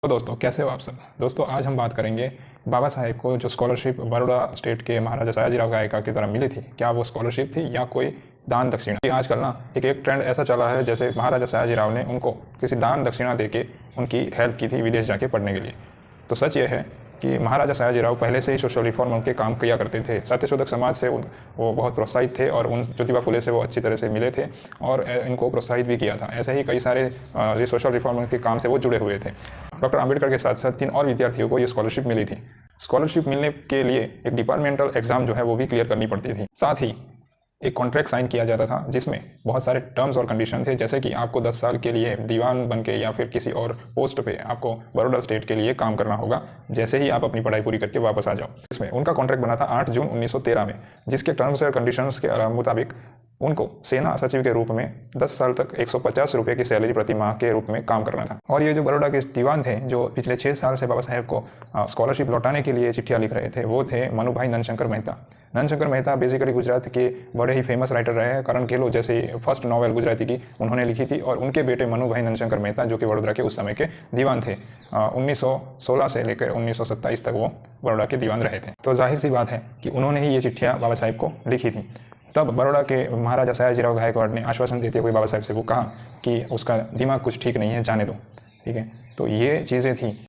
तो दोस्तों कैसे हो आप सब। दोस्तों आज हम बात करेंगे बाबा साहेब को जो स्कॉलरशिप बड़ौदा स्टेट के महाराजा सयाजीराव गायकवाड़ की तरह मिली थी, क्या वो स्कॉलरशिप थी या कोई दान दक्षिणा। आजकल ना एक ट्रेंड ऐसा चला है जैसे महाराजा सयाजीराव ने उनको किसी दान दक्षिणा देके उनकी हेल्प की थी विदेश जाके पढ़ने के लिए। तो सच ये है कि महाराजा सयाजीराव पहले से ही सोशल रिफॉर्म उनके काम किया करते थे। सत्यशोधक समाज से वो बहुत प्रोत्साहित थे और उन ज्योतिबा फुले से वो अच्छी तरह से मिले थे और इनको प्रोत्साहित भी किया था। ऐसे ही कई सारे ये सोशल रिफॉर्म के काम से वो जुड़े हुए थे। डॉक्टर आंबेडकर के साथ साथ 3 और विद्यार्थियों को ये स्कॉलरशिप मिली थी। स्कॉलरशिप मिलने के लिए एक डिपार्टमेंटल एग्जाम जो है वो भी क्लियर करनी पड़ती थी। साथ ही एक कॉन्ट्रैक्ट साइन किया जाता था जिसमें बहुत सारे टर्म्स और कंडीशन थे, जैसे कि आपको 10 साल के लिए दीवान बन के या फिर किसी और पोस्ट पे आपको बड़ौदा स्टेट के लिए काम करना होगा जैसे ही आप अपनी पढ़ाई पूरी करके वापस आ जाओ। इसमें उनका कॉन्ट्रैक्ट बना था 8 जून 1913 में, जिसके टर्म्स और कंडीशंस के मुताबिक उनको सेना सचिव के रूप में 10 साल तक 150 रुपये की सैलरी प्रति माह के रूप में काम करना था। और ये जो बड़ौदा के दीवान थे जो पिछले 6 साल से बाबा साहेब को स्कॉलरशिप लौटाने के लिए चिट्ठियाँ लिख रहे थे, वो थे मनुभाई नंदशंकर मेहता। नंदशंकर मेहता बेसिकली गुजरात के बड़े ही फेमस राइटर रहे हैं। करण खेलो जैसे फर्स्ट नॉवेल गुजराती की उन्होंने लिखी थी और उनके बेटे मनुभाई नंदशंकर मेहता जो कि बड़ौदा के उस समय के दीवान थे। 1916 से लेकर 1927 तक वो बड़ौदा के दीवान रहे थे। तो जाहिर सी बात है कि उन्होंने ही ये चिट्ठियाँ बाबा साहेब को लिखी थी। तब बड़ौदा के महाराजा सयाजीराव गायकवाड़ ने आश्वासन देते हुए बाबा साहेब से वो कहा कि उसका दिमाग कुछ ठीक नहीं है, जाने दो। ठीक है, तो ये चीज़ें थी।